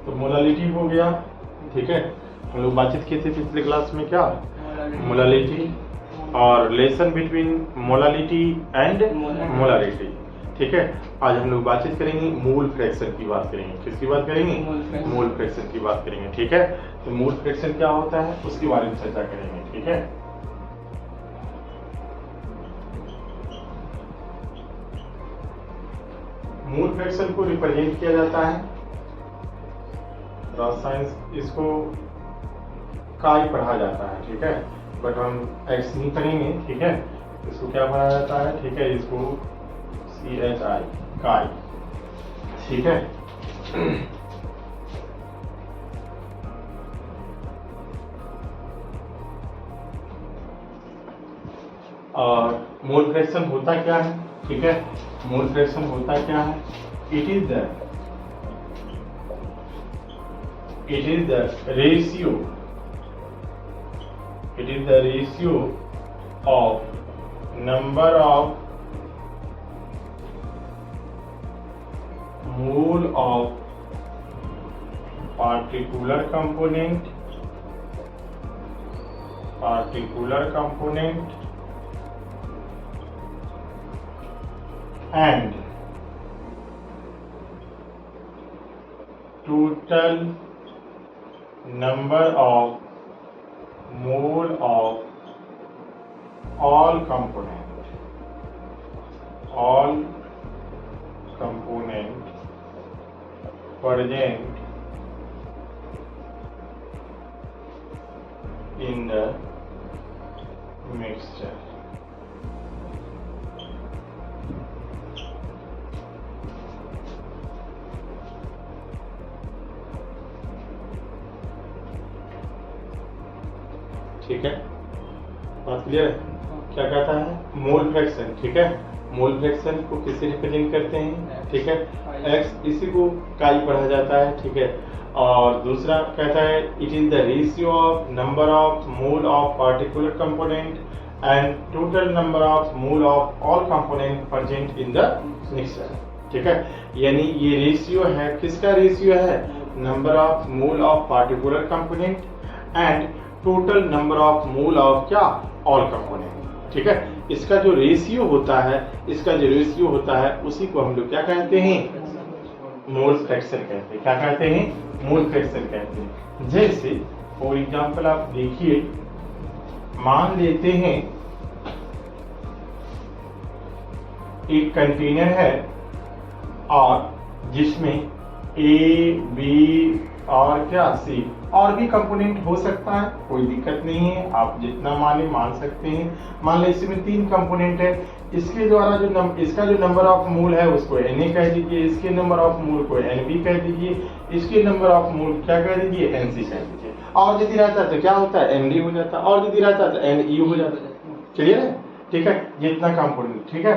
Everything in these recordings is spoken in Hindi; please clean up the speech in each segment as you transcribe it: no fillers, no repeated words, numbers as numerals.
तो मोलालिटी हो गया, ठीक है। हम लोग बातचीत किए थे पिछले क्लास में क्या, मोलालिटी और relation between molality and molarity, ठीक है। आज हम लोग बातचीत करेंगे मूल फ्रैक्शन की बात करेंगे। किसकी बात करेंगे? मूल फ्रैक्शन की बात करेंगे, ठीक है। तो मूल फ्रैक्शन क्या होता है उसके बारे में चर्चा करेंगे, ठीक है। मूल फ्रैक्शन को रिप्रेजेंट किया जाता है, साइंस इसको काई पढ़ा जाता है, ठीक है। बट हम एक्स नहीं पढ़ेंगे, ठीक है। इसको क्या पढ़ा जाता है, ठीक है, इसको CHI काई, ठीक है। और मोल फ्रैक्शन होता क्या है, ठीक है। मोल फ्रैक्शन होता क्या है? It is the ratio of number of mole of particular component and total number of mole of all component present in the mixture। ठीक है, बात क्लियर है? क्या कहता है? मोल फ्रैक्शन, ठीक है। मोल फ्रैक्शन को किससे रिप्रेजेंट करते हैं, ठीक है, एक्स, इसी को काई पढ़ा जाता है, ठीक है। और दूसरा कहता है it is the ratio of number of mole of particular component and total number of mole of all component present in the mixture, ठीक है। यानी ये रेशियो है, किसका रेशियो है? Number of mole of particular component and total number of mole of क्या, ऑल कंपोनेंट, ठीक है। इसका जो रेशियो होता है उसी को हम लोग क्या कहते हैं? मोल फ्रैक्शन कहते हैं। क्या कहते हैं? मोल फ्रैक्शन कहते हैं। जैसे फॉर एग्जांपल आप देखिए, मान लेते हैं एक कंटेनर है और जिसमें A, B और क्या C और भी कंपोनेंट हो सकता है, कोई दिक्कत नहीं है, आप जितना माने मान सकते हैं। मान लो इसमें 3 कंपोनेंट है, इसके द्वारा इसका जो नंबर ऑफ मोल है उसको Na कह दीजिए, इसके नंबर ऑफ मोल को Nb कह दीजिए, इसके नंबर ऑफ मोल क्या कह दीजिए, Nc कह दीजिए। और यदि रहता है तो क्या होता है? Nd हो जाता है, और यदि रहता है तो Ne हो जाता है। क्लियर है? ठीक है, जितना कंपोनेंट, ठीक है।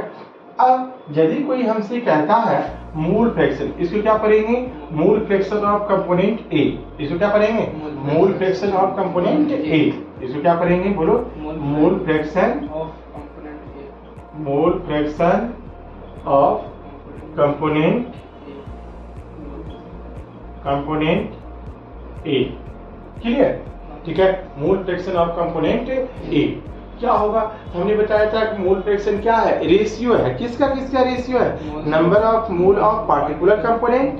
अब यदि कोई हमसे कहता है मोल फ्रैक्शन, इसको क्या पढ़ेंगे? मोल फ्रैक्शन ऑफ कंपोनेंट ए। इसको क्या पढ़ेंगे? मोल फ्रैक्शन ऑफ कंपोनेंट ए। इसको क्या पढ़ेंगे? बोलो, मोल fraction of component A. Clear? ठीक है, मोल फ्रैक्शन ऑफ कंपोनेंट ए क्या होगा? हमने बताया था कि मोल फ्रैक्शन क्या है? रेशियो है। किसका रेशियो है? Number of mole of particular component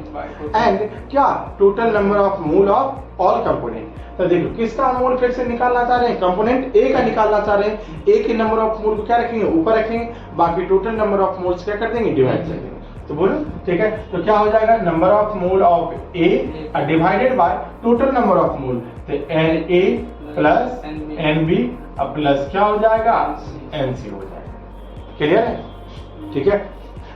and क्या, total number of mole of all component. तो देखो किसका मोल फ्रैक्शन निकालना चाह रहे हैं? कंपोनेंट ए का निकालना चाह रहे हैं। ए के नंबर ऑफ मोल को क्या रखेंगे? ऊपर रखेंगे, बाकी टोटल नंबर ऑफ मोल्स क्या कर देंगे? डिवाइड कर देंगे। तो बोलो, ठीक है। तो क्या हो जाएगा? Number of mole of A divided by total number of मोल। तो Na प्लस Nb अब प्लस क्या हो जाएगा? Nc हो जाएगा। क्लियर है? ठीक है।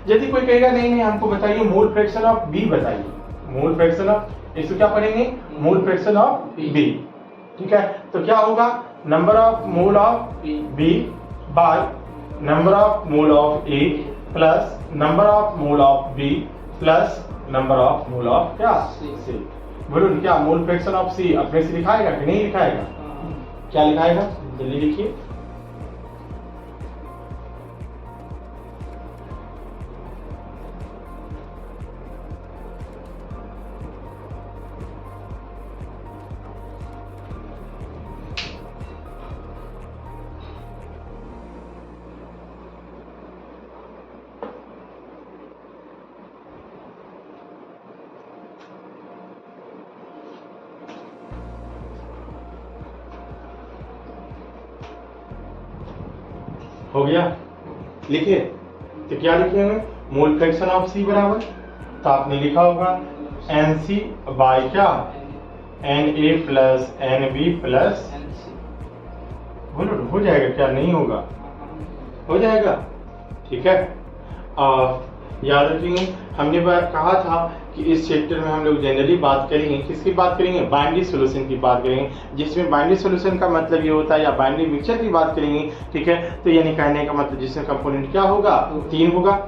यदि कोई कहेगा नहीं हमको बताइए मोल फ्रैक्शन ऑफ बी बताइए, मोल फ्रैक्शन ऑफ, इसको क्या पढ़ेंगे? मोल फ्रैक्शन ऑफ बी, ठीक है। तो क्या होगा? Number of mole of B by number of mole of A plus number of mole of B plus number of mole of क्या, सी। बोलो क्या मोल फ्रैक्शन ऑफ सी अपने से लिखाएगा कि नहीं लिखाएगा? क्या लिखाएगा? जल्दी लिखिए। हो गया, लिखिए। तो क्या लिखेंगे, मोल फ्रैक्शन ऑफ सी बराबर, तो आपने लिखा होगा NC बाय क्या, Na प्लस Nb प्लस, बोलो हो जाएगा क्या, नहीं होगा, हो जाएगा, ठीक है। याद रखेंगे हमने कहा था कि इस चैप्टर में हम लोग जनरली बात करेंगे, किसकी बात करेंगे, बाइनरी सॉल्यूशन की बात करेंगे, जिसमें बाइनरी सॉल्यूशन का मतलब ये होता है, या बाइनरी मिक्सचर की बात करेंगे, ठीक है। तो यानी कहने का मतलब जिसमें कंपोनेंट क्या होगा, 3 होगा,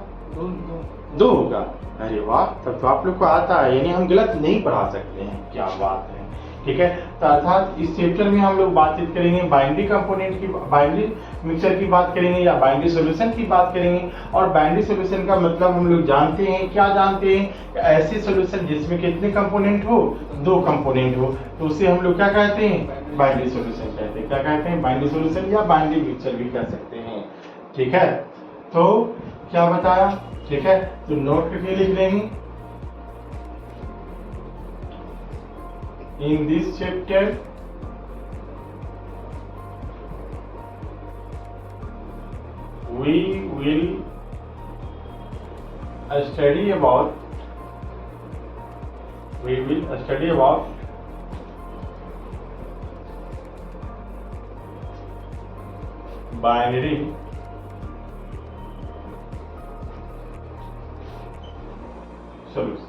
2 होगा। अरे वाह, तब तो आप लोग को आता है, यानी हम गलत नहीं पढ़ा सकते हैं, क्या बात है, ठीक है। तो अर्थात इस चैप्टर में हम लोग बातचीत करेंगे बाइनरी कंपोनेंट की, बाइनरी मिक्सचर की बात करेंगे, या बाइनरी सॉल्यूशन की बात करेंगे। और बाइनरी सॉल्यूशन का मतलब हम लोग जानते हैं, क्या जानते हैं, ऐसे सॉल्यूशन जिसमें कितने कंपोनेंट हो, 2 कंपोनेंट हो, तो उसे हम लोग क्या कहते हैं, बाइनरी सॉल्यूशन कहते हैं। क्या कहते हैं, बाइनरी सॉल्यूशन या बाइनरी मिक्सचर भी कह सकते हैं, ठीक है। तो क्या बताया, ठीक है, तो नोट करके लिख लेंगे। In this chapter, we will study about binary solution।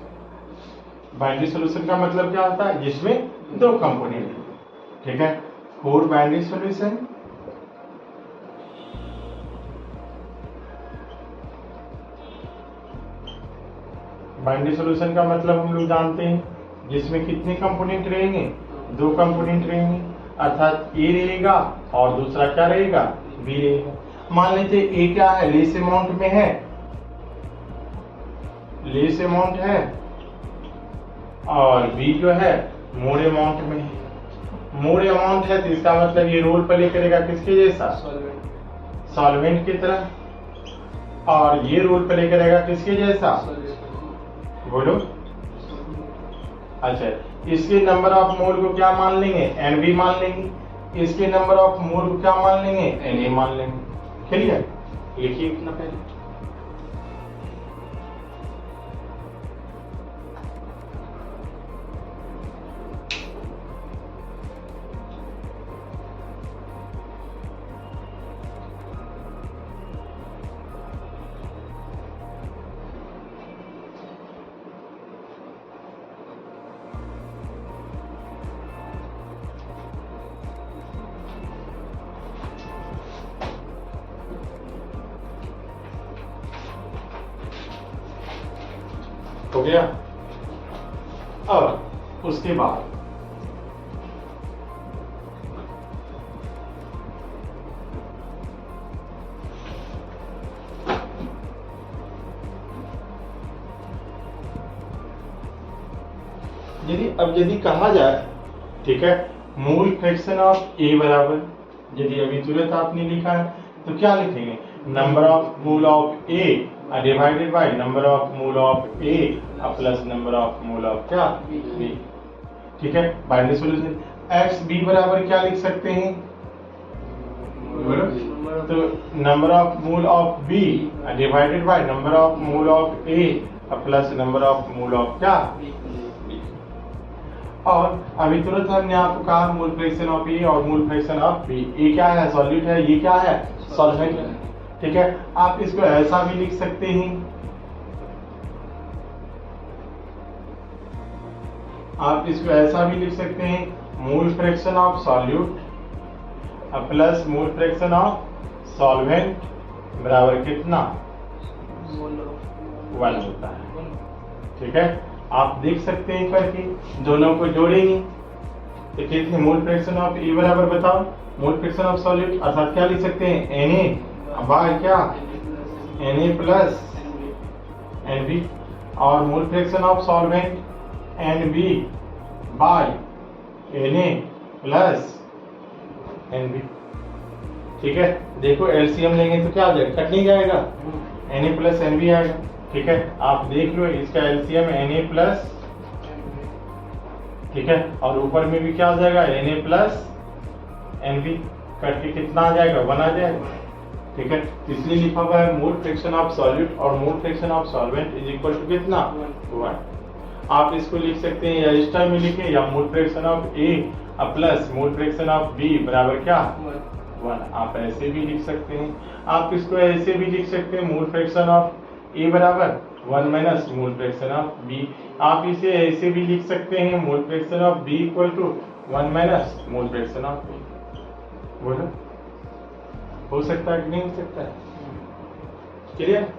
Binary solution का मतलब क्या होता है, जिसमें 2 कंपोनेंट, ठीक है। 4 बाइनरी सॉल्यूशन, बाइनरी सॉल्यूशन का मतलब हम लोग जानते हैं, जिसमें कितने कंपोनेंट रहेंगे, 2 कंपोनेंट रहेंगे, अर्थात ए रहेगा और दूसरा क्या रहेगा, बी रहेगा। मान लेते ए क्या है, लेस अमाउंट में है, लेस अमाउंट है, और बी जो है मोर अमाउंट में है। मोर अमाउंट है तो इसका मतलब ये रोल प्ले करेगा किसके जैसा, सॉल्वेंट की तरह, और ये रोल प्ले करेगा किसके जैसा, बोलो। अच्छा, इसके नंबर ऑफ मोल को क्या मान लेंगे, Nb मान लेंगे, इसके नंबर ऑफ मोल को क्या मान लेंगे, Na मान लेंगे। क्लियर, लिखिए इतना पहले। हो गया। अब उसके बाद यदि कहा जाए, ठीक है, मोल फ्रैक्शन ऑफ ए बराबर, यदि अभी तुरंत आपने लिखा है तो क्या लिखेंगे, number of mole of A divided by number of mole of A plus number of mole of क्या, बी, ठीक है। बाइनरी सॉल्यूशन एक्स बी बराबर क्या लिख सकते हैं, तो number of mole of b divided by number of mole of A plus number of mole of क्या, और अभी तुरंत हमने आपको कहा मोल फ्रैक्शन ऑफ ए और मोल फ्रैक्शन ऑफ बी। ए क्या है, सॉल्यूट है, ये क्या है, सॉल्वेंट है, ठीक है। आप इसको ऐसा भी लिख सकते हैं, आप इसको ऐसा भी लिख सकते हैं, mole fraction of solute plus mole fraction of solvent बराबर कितना, 1 होता है, ठीक है। आप देख सकते हैं करके, दोनों को जोड़ेंगे तो कितने, मोल फ्रैक्शन ऑफ ए बराबर बताओ, मोल फ्रैक्शन ऑफ सॉल्यूट अर्थात क्या लिख सकते हैं, Na बाय क्या, Na प्लस Nb, और mole fraction of solvent Nb by Na plus Nb, ठीक है। देखो एलसीएम लेंगे तो क्या आ जाएगा, कट नहीं जाएगा, Na प्लस Nb आएगा, ठीक है। आप देख लो इसका एलसीएम Na प्लस, ठीक है, और ऊपर में भी क्या आ जाएगा, Na प्लस Nb, करके कितना आ जाएगा, 1 आ जाएगा, ठीक है, तो इसलिए लिखा हुआ है मोल फ्रैक्शन ऑफ सॉल्यूट और mole fraction of solvent is equal to कितना 1। आप इसको लिख सकते हैं या इस टाइम में लिखें या mole fraction of A plus mole fraction of b बराबर क्या 1। आप ऐसे भी लिख सकते हैं, आप इसको ऐसे भी लिख सकते हैं मोल फ्रैक्शन ऑफ ए बराबर 1 minus mole fraction of b. आप इसे ऐसे भी लिख सकते हैं mole fraction of b equal to 1 minus mole fraction of b. बोलो हो सकता है कि नहीं हो सकता है? क्लियर?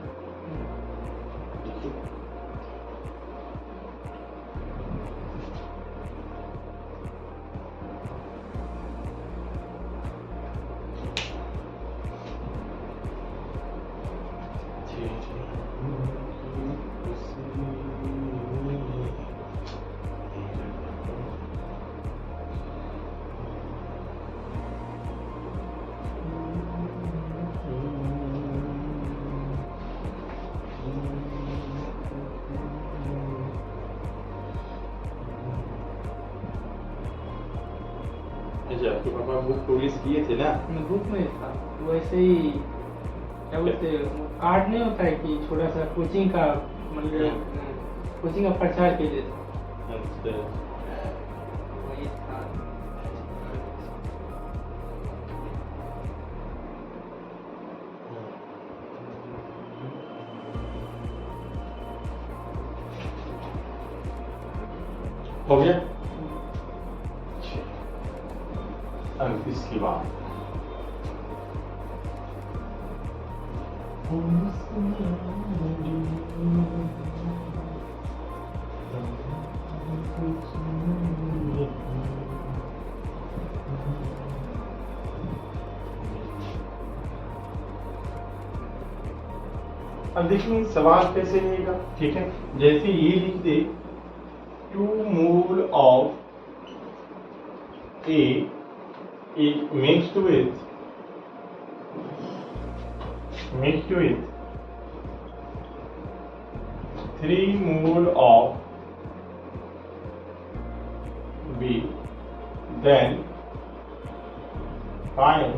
अच्छा, आपके पापा बुक प्रोड्यूस किए थे ना? बुक में था वो ऐसे ही क्या बोलते आर्ट नहीं होता है कि छोटा सा कोचिंग का मतलब कोचिंग का प्रचार के लिए था। अच्छा, वही था। हो गया? अब इसकी बात अब देखिए सवाल कैसे रहेगा। ठीक है, जैसे ये लिख दे 2 मोल of A mixed with 3 mole of B, then find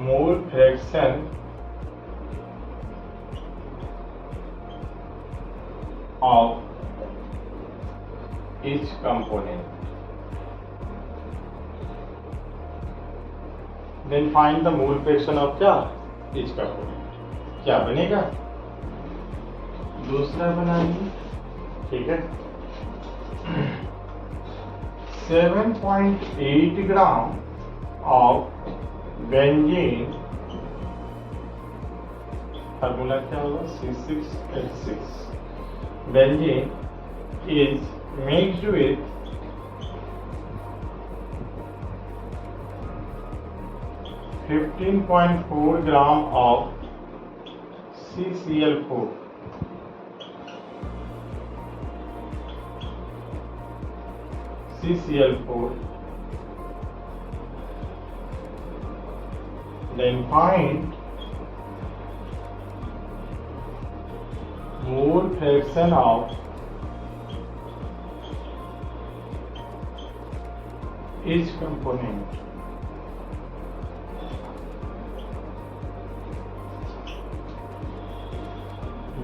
mole fraction of each component. Then find the mole fraction of क्या each component. क्या बनेगा? दूसरा बनाइए। ठीक है, 7.8 ग्राम of benzene, फार्मूला क्या होगा C6H6, benzene is mixed with 15.4 gram of CCl4. Then find mole fraction of each component.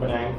बनाएं।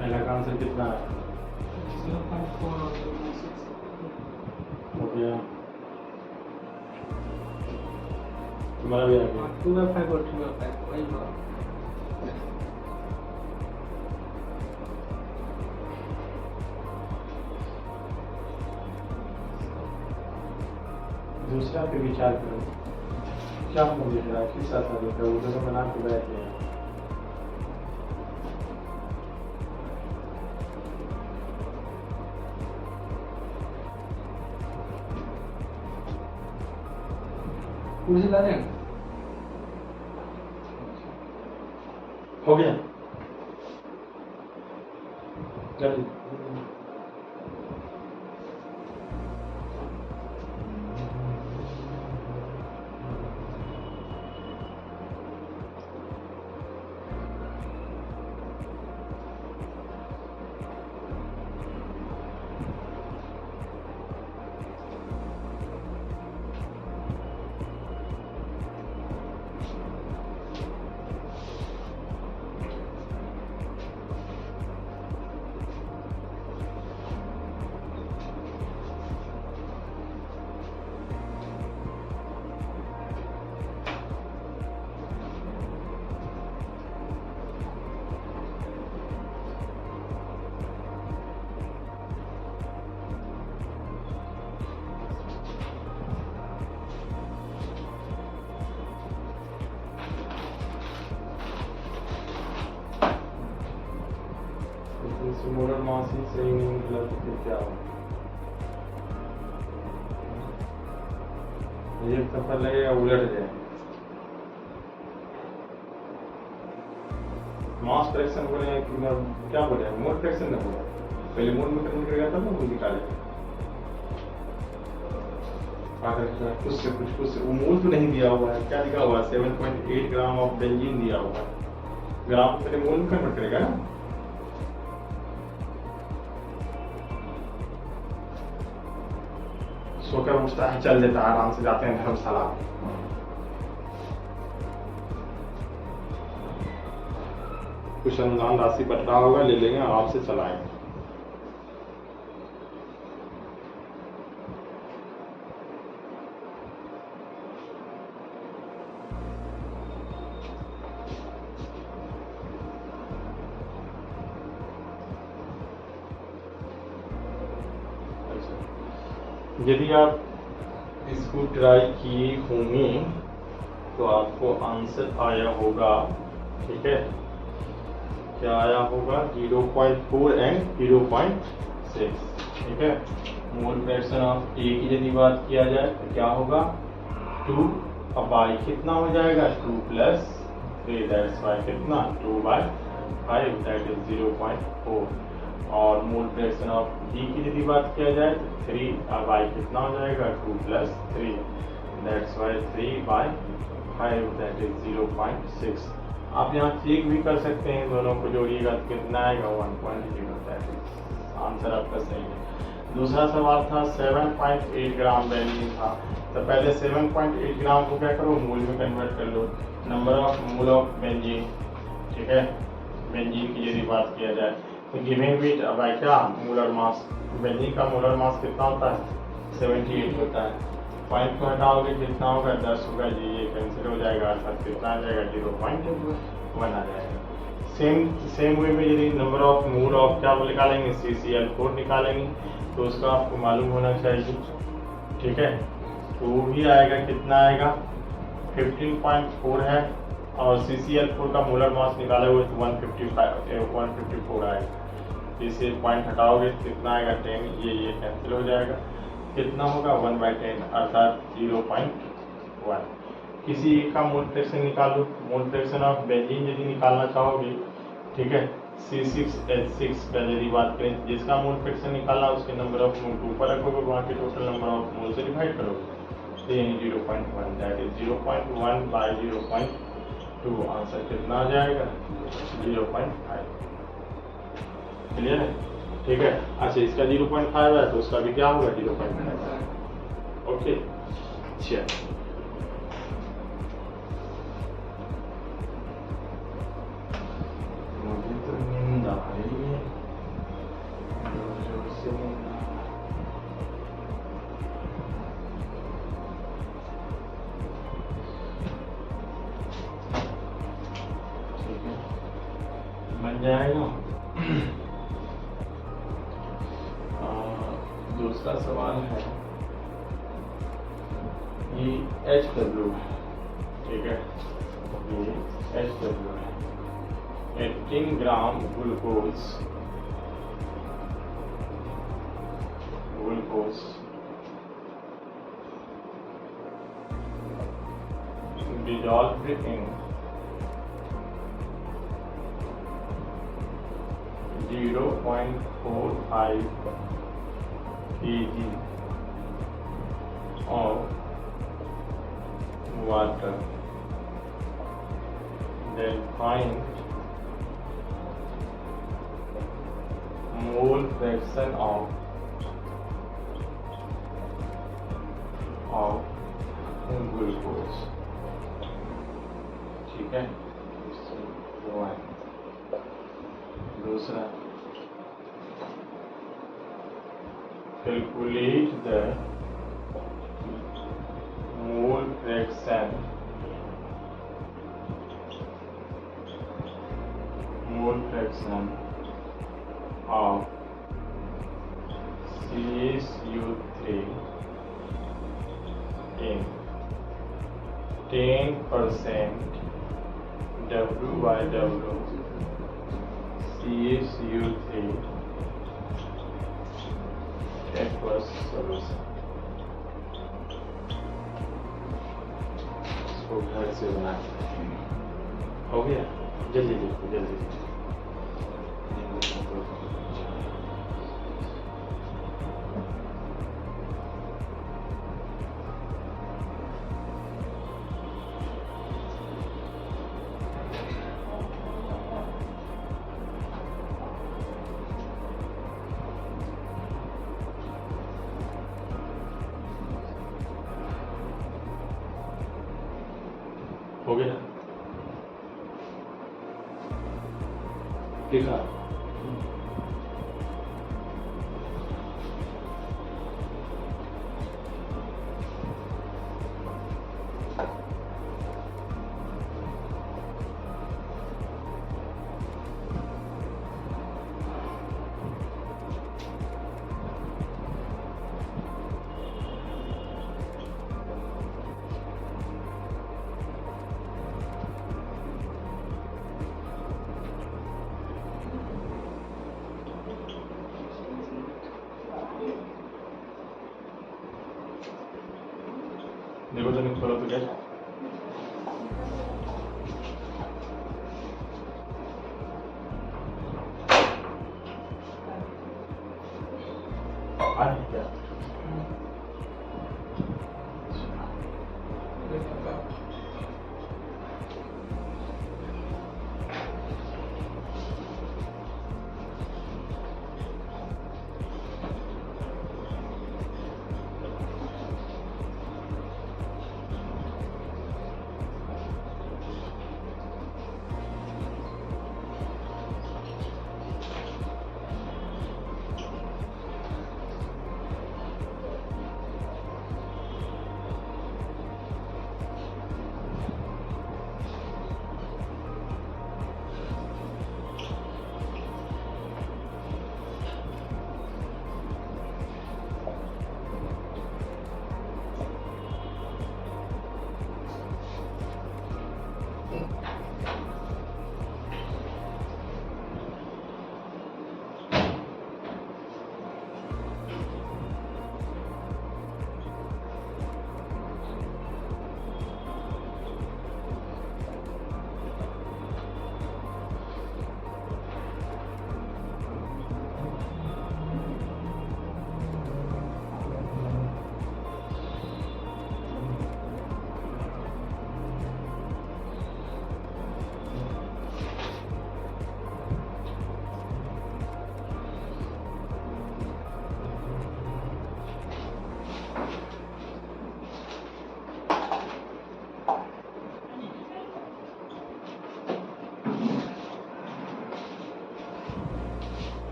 पहला का आंसर कितना है? 0.4 हो गया। तुम्हारा भी आ गया। 2/5 और 2/5 वही हुआ। दूसरा पे विचार करो, क्या आपको दिख रहा है, किस आधार पर वो दोनों बना के बैठ गए। कुर्सी ला दें? हो गया जल्दी। मोलर मास ही सही नहीं निकला तो फिर क्या हो? एक सफर लगेगा उलट जाए। मास फ्रैक्शन बोले कि क्या बोले, मोल फ्रैक्शन ना बोले, पहले मोल में कन्वर्ट करेगा तब ना वो निकालेगा। कुछ से वो मोल तो नहीं दिया हुआ है, क्या लिखा हुआ है? 7.8 ग्राम ऑफ बेंजीन दिया हुआ है। ग्राम पहले मोल में कन्वर्ट करेगा ना। सोकर उठता है, चल देता है, आराम से जाते हैं धर्मशाला। कुछ अनुदान राशि बच रहा होगा, ले लेंगे, आराम से चलाएंगे। यदि आप इसको ट्राई किए होंगे तो आपको आंसर आया होगा, ठीक है। क्या आया होगा? 0.4 एंड 0.6, ठीक है। मोल फ्रैक्शन ऑफ ए की यदि बात किया जाए तो क्या होगा? 2, अब बाई कितना हो जाएगा? 2 + 3, दैट्स वाई कितना? 2/5, दैट इज 0.4। और मोल फ्रैक्शन ऑफ डी की यदि बात किया जाए तो 3, अब बाई कितना हो जाएगा? 2 + 3, दैट्स वाई 3/5, दैट इज 0.6। आप यहाँ चेक भी कर सकते हैं, दोनों को जोड़िएगा तो कितना आएगा? 1.0, दैट इज आंसर आपका सही है। दूसरा सवाल था 7.8 ग्राम बेंजीन था, तो पहले 7.8 ग्राम को क्या करो? मोल में कन्वर्ट कर लो। Number of mole of benzene, ठीक है। बेंजीन की यदि बात किया जाए तो गिवन विथ अब क्या? Molar mass. बेंजीन का मोलर मास कितना होता है? 78 होता है। पॉइंट को हटाओगे कितना होगा? 10 होगा जी, ये कैंसिल हो जाएगा, अर्थात कितना आ जाएगा? 0.1 आ जाएगा। सेम वे में यदि नंबर ऑफ मोल ऑफ क्या निकालेंगे? CCl4 निकालेंगे, तो उसका आपको मालूम होना चाहिए, ठीक है। तो वो भी आएगा, कितना आएगा? 15.4 है, और CCl4 का मोलर मास निकाले हुए तो 154 आएगा। इसे पॉइंट हटाओगे कितना आएगा? 10, ये कैंसिल हो जाएगा। कितना होगा? 1/10, अर्थात 0.1। किसी एक का मोल फ्रैक्शन निकालो। मोल फ्रैक्शन ऑफ बेंजीन यदि निकालना चाहोगे, ठीक है, C6H6 का यदि बात करें, जिसका मोल फ्रैक्शन निकालना उसके नंबर ऑफ मोल को ऊपर रखोगे, वहाँ के टोटल नंबर ऑफ मोल से डिवाइड करोगे, तो यानी 0.1, दैट इज 0.1/0.2। आंसर कितना आ जाएगा? 0.5। क्लियर है? ठीक है। अच्छा, इसका 0.5 है तो उसका भी क्या होगा? 0.5। ओके, अच्छा। मुझे तो नींद आ रही है। जाएगा। दूसरा सवाल है, ये HW है, ठीक है, ये HW है, 18 gram glucose dissolved in 0.45 kg of water, then find mole fraction of glucose, ठीक है। दूसरा, calculate the mole fraction of CaSO3 in 10% WYW CaSO3 aqueous solution। इसको घर से बना हो गया, जल्दी लिखो, जल्दी हो गया, लिखा। देखो तो खोलो तो क्या, क्या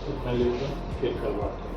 इतना लिख दो, फिर कल बात करें।